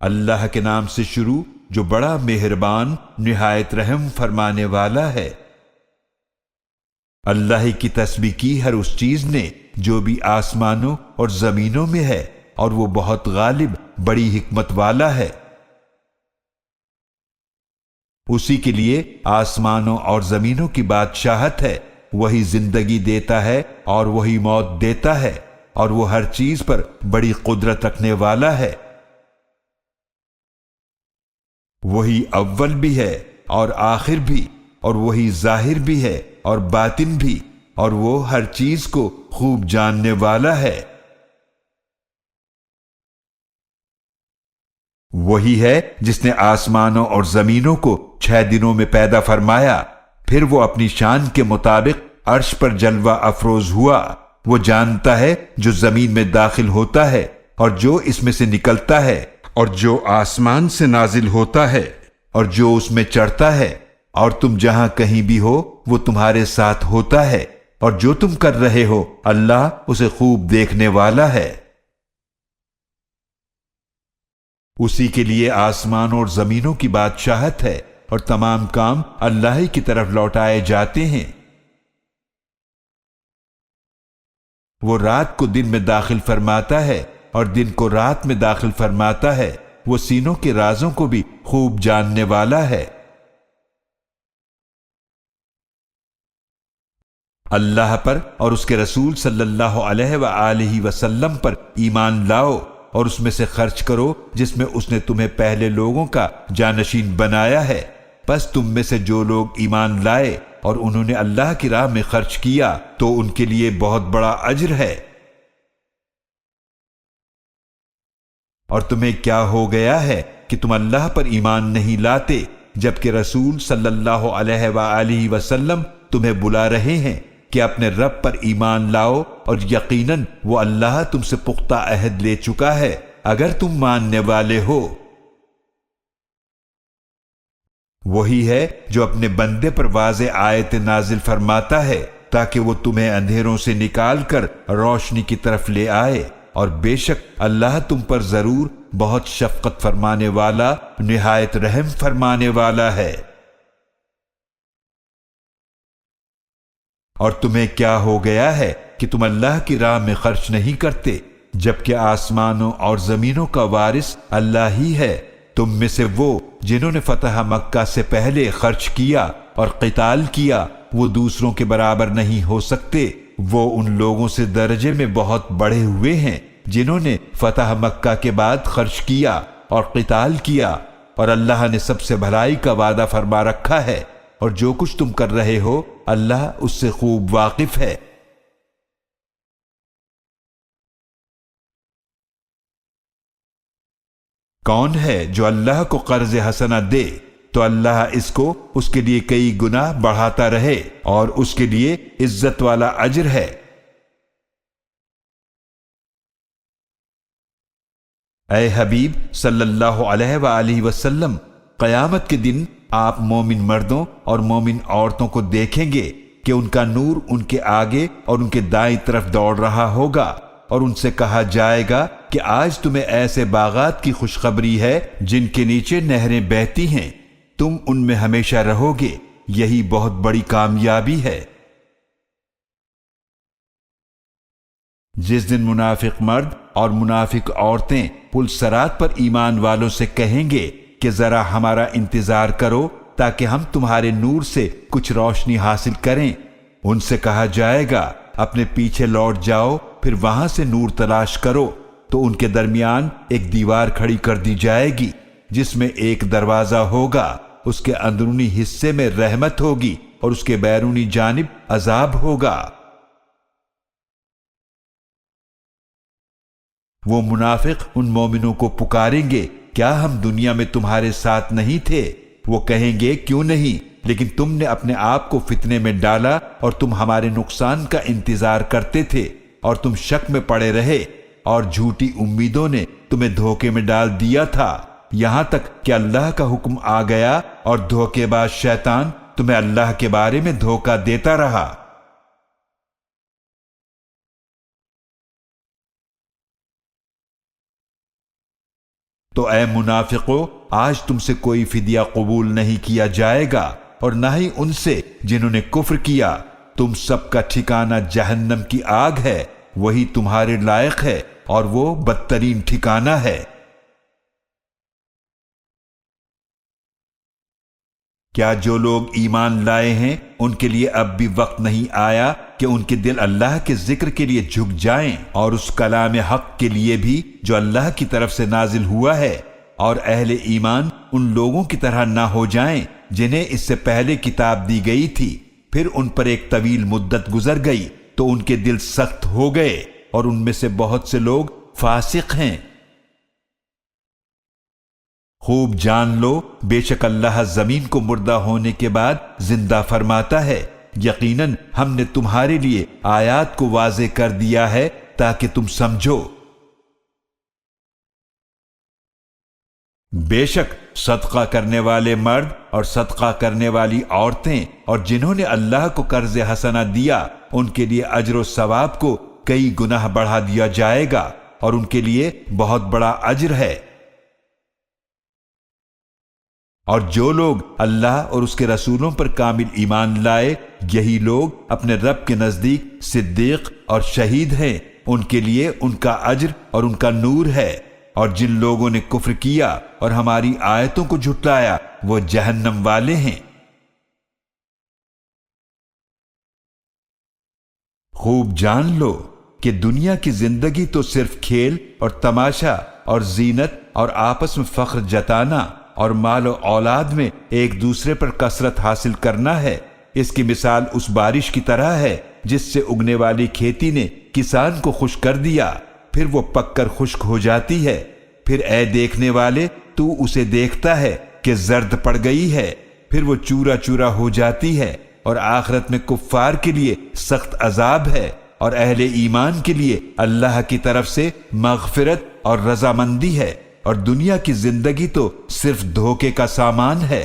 اللہ کے نام سے شروع جو بڑا مہربان نہایت رحم فرمانے والا ہے۔ اللہ ہی کی تسبیح کی ہر اس چیز نے جو بھی آسمانوں اور زمینوں میں ہے، اور وہ بہت غالب بڑی حکمت والا ہے۔ اسی کے لیے آسمانوں اور زمینوں کی بادشاہت ہے، وہی زندگی دیتا ہے اور وہی موت دیتا ہے، اور وہ ہر چیز پر بڑی قدرت رکھنے والا ہے۔ وہی اول بھی ہے اور آخر بھی، اور وہی ظاہر بھی ہے اور باطن بھی، اور وہ ہر چیز کو خوب جاننے والا ہے۔ وہی ہے جس نے آسمانوں اور زمینوں کو 6 دنوں میں پیدا فرمایا، پھر وہ اپنی شان کے مطابق عرش پر جلوہ افروز ہوا۔ وہ جانتا ہے جو زمین میں داخل ہوتا ہے اور جو اس میں سے نکلتا ہے، اور جو آسمان سے نازل ہوتا ہے اور جو اس میں چڑھتا ہے، اور تم جہاں کہیں بھی ہو وہ تمہارے ساتھ ہوتا ہے، اور جو تم کر رہے ہو اللہ اسے خوب دیکھنے والا ہے۔ اسی کے لیے آسمان اور زمینوں کی بادشاہت ہے، اور تمام کام اللہ ہی کی طرف لوٹائے جاتے ہیں۔ وہ رات کو دن میں داخل فرماتا ہے اور دن کو رات میں داخل فرماتا ہے، وہ سینوں کے رازوں کو بھی خوب جاننے والا ہے۔ اللہ پر اور اس کے رسول صلی اللہ علیہ وآلہ وسلم پر ایمان لاؤ، اور اس میں سے خرچ کرو جس میں اس نے تمہیں پہلے لوگوں کا جانشین بنایا ہے۔ پس تم میں سے جو لوگ ایمان لائے اور انہوں نے اللہ کی راہ میں خرچ کیا تو ان کے لیے بہت بڑا اجر ہے۔ اور تمہیں کیا ہو گیا ہے کہ تم اللہ پر ایمان نہیں لاتے جبکہ رسول صلی اللہ علیہ وآلہ وسلم تمہیں بلا رہے ہیں کہ اپنے رب پر ایمان لاؤ، اور یقیناً وہ اللہ تم سے پختہ عہد لے چکا ہے اگر تم ماننے والے ہو۔ وہی ہے جو اپنے بندے پر واضح آیت نازل فرماتا ہے تاکہ وہ تمہیں اندھیروں سے نکال کر روشنی کی طرف لے آئے، اور بے شک اللہ تم پر ضرور بہت شفقت فرمانے والا نہایت رحم فرمانے والا ہے۔ اور تمہیں کیا ہو گیا ہے کہ تم اللہ کی راہ میں خرچ نہیں کرتے جبکہ آسمانوں اور زمینوں کا وارث اللہ ہی ہے؟ تم میں سے وہ جنہوں نے فتح مکہ سے پہلے خرچ کیا اور قتال کیا وہ دوسروں کے برابر نہیں ہو سکتے، وہ ان لوگوں سے درجے میں بہت بڑے ہوئے ہیں جنہوں نے فتح مکہ کے بعد خرچ کیا اور قتال کیا، اور اللہ نے سب سے بھلائی کا وعدہ فرما رکھا ہے، اور جو کچھ تم کر رہے ہو اللہ اس سے خوب واقف ہے۔ کون ہے جو اللہ کو قرض حسنہ دے تو اللہ اس کو اس کے لیے کئی گنا بڑھاتا رہے، اور اس کے لیے عزت والا اجر ہے۔ اے حبیب صلی اللہ علیہ وآلہ وسلم، قیامت کے دن آپ مومن مردوں اور مومن عورتوں کو دیکھیں گے کہ ان کا نور ان کے آگے اور ان کے دائیں طرف دوڑ رہا ہوگا، اور ان سے کہا جائے گا کہ آج تمہیں ایسے باغات کی خوشخبری ہے جن کے نیچے نہریں بہتی ہیں، تم ان میں ہمیشہ رہو گے، یہی بہت بڑی کامیابی ہے۔ جس دن منافق مرد اور منافق عورتیں پل صراط پر ایمان والوں سے کہیں گے کہ ذرا ہمارا انتظار کرو تاکہ ہم تمہارے نور سے کچھ روشنی حاصل کریں، ان سے کہا جائے گا اپنے پیچھے لوٹ جاؤ، پھر وہاں سے نور تلاش کرو، تو ان کے درمیان ایک دیوار کھڑی کر دی جائے گی جس میں ایک دروازہ ہوگا، اس کے اندرونی حصے میں رحمت ہوگی اور اس کے بیرونی جانب عذاب ہوگا۔ وہ منافق ان مومنوں کو پکاریں گے کیا ہم دنیا میں تمہارے ساتھ نہیں تھے؟ وہ کہیں گے کیوں نہیں، لیکن تم نے اپنے آپ کو فتنے میں ڈالا اور تم ہمارے نقصان کا انتظار کرتے تھے، اور تم شک میں پڑے رہے، اور جھوٹی امیدوں نے تمہیں دھوکے میں ڈال دیا تھا، یہاں تک کہ اللہ کا حکم آ گیا اور دھوکے باز شیطان تمہیں اللہ کے بارے میں دھوکہ دیتا رہا۔ تو اے منافقو، آج تم سے کوئی فدیہ قبول نہیں کیا جائے گا اور نہ ہی ان سے جنہوں نے کفر کیا۔ تم سب کا ٹھکانہ جہنم کی آگ ہے، وہی تمہارے لائق ہے اور وہ بدترین ٹھکانہ ہے۔ کیا جو لوگ ایمان لائے ہیں ان کے لیے اب بھی وقت نہیں آیا کہ ان کے دل اللہ کے ذکر کے لیے جھک جائیں اور اس کلام حق کے لیے بھی جو اللہ کی طرف سے نازل ہوا ہے، اور اہل ایمان ان لوگوں کی طرح نہ ہو جائیں جنہیں اس سے پہلے کتاب دی گئی تھی، پھر ان پر ایک طویل مدت گزر گئی تو ان کے دل سخت ہو گئے اور ان میں سے بہت سے لوگ فاسق ہیں۔ خوب جان لو، بے شک اللہ زمین کو مردہ ہونے کے بعد زندہ فرماتا ہے۔ یقیناً ہم نے تمہارے لیے آیات کو واضح کر دیا ہے تاکہ تم سمجھو۔ بے شک صدقہ کرنے والے مرد اور صدقہ کرنے والی عورتیں اور جنہوں نے اللہ کو قرض حسنہ دیا، ان کے لیے اجر و ثواب کو کئی گناہ بڑھا دیا جائے گا اور ان کے لیے بہت بڑا اجر ہے۔ اور جو لوگ اللہ اور اس کے رسولوں پر کامل ایمان لائے، یہی لوگ اپنے رب کے نزدیک صدیق اور شہید ہیں، ان کے لیے ان کا اجر اور ان کا نور ہے۔ اور جن لوگوں نے کفر کیا اور ہماری آیتوں کو جھٹلایا، وہ جہنم والے ہیں۔ خوب جان لو کہ دنیا کی زندگی تو صرف کھیل اور تماشا اور زینت اور آپس میں فخر جتانا اور مال و اولاد میں ایک دوسرے پر کثرت حاصل کرنا ہے۔ اس کی مثال اس بارش کی طرح ہے جس سے اگنے والی کھیتی نے کسان کو خشک کر دیا، پھر وہ پک کر خشک ہو جاتی ہے۔ پھر اے دیکھنے والے، تو اسے دیکھتا ہے کہ زرد پڑ گئی ہے، پھر وہ چورا چورا ہو جاتی ہے۔ اور آخرت میں کفار کے لیے سخت عذاب ہے، اور اہل ایمان کے لیے اللہ کی طرف سے مغفرت اور رضامندی ہے۔ اور دنیا کی زندگی تو صرف دھوکے کا سامان ہے۔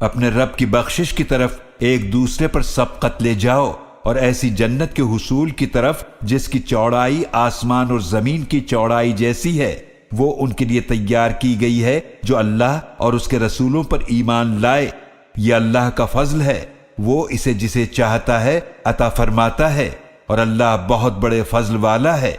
اپنے رب کی بخشش کی طرف ایک دوسرے پر سبقت لے جاؤ، اور ایسی جنت کے حصول کی طرف جس کی چوڑائی آسمان اور زمین کی چوڑائی جیسی ہے، وہ ان کے لیے تیار کی گئی ہے جو اللہ اور اس کے رسولوں پر ایمان لائے۔ یہ اللہ کا فضل ہے، وہ اسے جسے چاہتا ہے عطا فرماتا ہے، اور اللہ بہت بڑے فضل والا ہے۔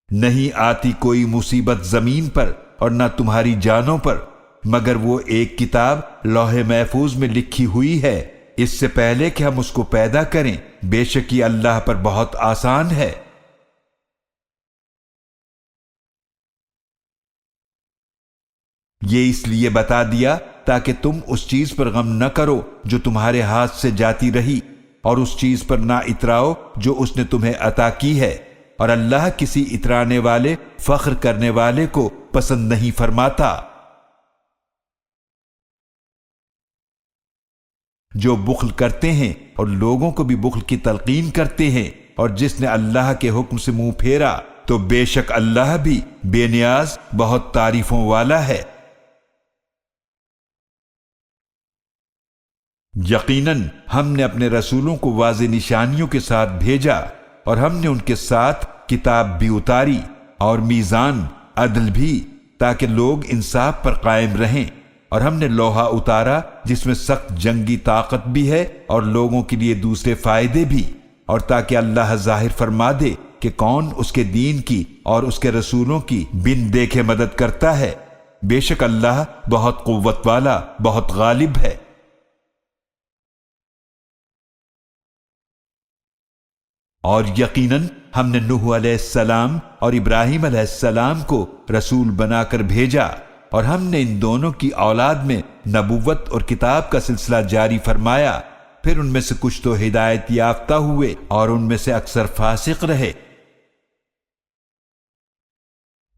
نہیں آتی کوئی مصیبت زمین پر اور نہ تمہاری جانوں پر، مگر وہ ایک کتاب لوح محفوظ میں لکھی ہوئی ہے، اس سے پہلے کہ ہم اس کو پیدا کریں۔ بے شک یہ اللہ پر بہت آسان ہے۔ یہ اس لیے بتا دیا تاکہ تم اس چیز پر غم نہ کرو جو تمہارے ہاتھ سے جاتی رہی، اور اس چیز پر نہ اتراؤ جو اس نے تمہیں عطا کی ہے، اور اللہ کسی اترانے والے فخر کرنے والے کو پسند نہیں فرماتا۔ جو بخل کرتے ہیں اور لوگوں کو بھی بخل کی تلقین کرتے ہیں، اور جس نے اللہ کے حکم سے منہ پھیرا، تو بے شک اللہ بھی بے نیاز بہت تعریفوں والا ہے۔ یقیناً ہم نے اپنے رسولوں کو واضح نشانیوں کے ساتھ بھیجا، اور ہم نے ان کے ساتھ کتاب بھی اتاری اور میزان عدل بھی، تاکہ لوگ انصاف پر قائم رہیں۔ اور ہم نے لوہا اتارا جس میں سخت جنگی طاقت بھی ہے اور لوگوں کے لیے دوسرے فائدے بھی، اور تاکہ اللہ ظاہر فرما دے کہ کون اس کے دین کی اور اس کے رسولوں کی بن دیکھے مدد کرتا ہے۔ بے شک اللہ بہت قوت والا، بہت غالب ہے۔ اور یقیناً ہم نے نوح علیہ السلام اور ابراہیم علیہ السلام کو رسول بنا کر بھیجا، اور ہم نے ان دونوں کی اولاد میں نبوت اور کتاب کا سلسلہ جاری فرمایا۔ پھر ان میں سے کچھ تو ہدایت یافتہ ہوئے اور ان میں سے اکثر فاسق رہے۔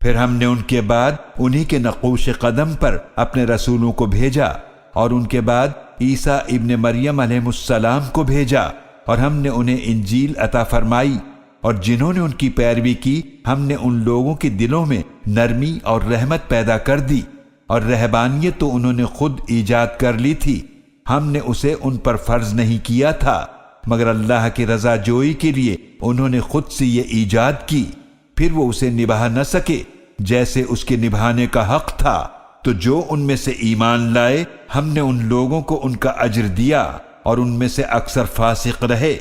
پھر ہم نے ان کے بعد انہی کے نقوش قدم پر اپنے رسولوں کو بھیجا، اور ان کے بعد عیسیٰ ابن مریم علیہ السلام کو بھیجا، اور ہم نے انہیں انجیل عطا فرمائی۔ اور جنہوں نے ان کی پیروی کی، ہم نے ان لوگوں کے دلوں میں نرمی اور رحمت پیدا کر دی، اور رہبانیت تو انہوں نے خود ایجاد کر لی تھی، ہم نے اسے ان پر فرض نہیں کیا تھا، مگر اللہ کی رضا جوئی کے لیے انہوں نے خود سے یہ ایجاد کی، پھر وہ اسے نبھا نہ سکے جیسے اس کے نبھانے کا حق تھا، تو جو ان میں سے ایمان لائے ہم نے ان لوگوں کو ان کا اجر دیا اور ان میں سے اکثر فاسق رہے۔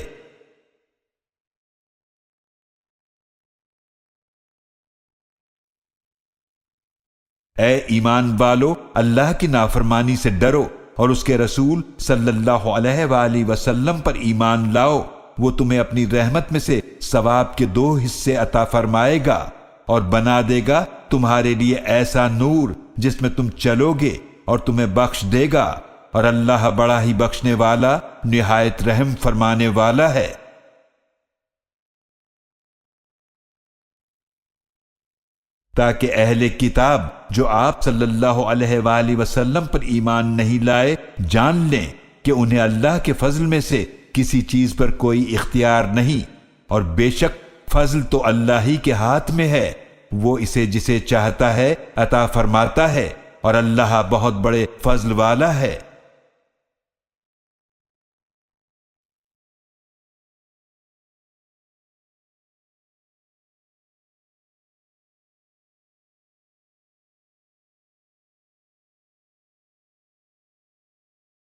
اے ایمان والو، اللہ کی نافرمانی سے ڈرو اور اس کے رسول صلی اللہ علیہ وآلہ وسلم پر ایمان لاؤ، وہ تمہیں اپنی رحمت میں سے ثواب کے 2 حصے عطا فرمائے گا اور بنا دے گا تمہارے لیے ایسا نور جس میں تم چلو گے اور تمہیں بخش دے گا، اور اللہ بڑا ہی بخشنے والا نہایت رحم فرمانے والا ہے۔ تاکہ اہل کتاب جو آپ صلی اللہ علیہ وآلہ وسلم پر ایمان نہیں لائے جان لیں کہ انہیں اللہ کے فضل میں سے کسی چیز پر کوئی اختیار نہیں، اور بے شک فضل تو اللہ ہی کے ہاتھ میں ہے، وہ اسے جسے چاہتا ہے عطا فرماتا ہے، اور اللہ بہت بڑے فضل والا ہے۔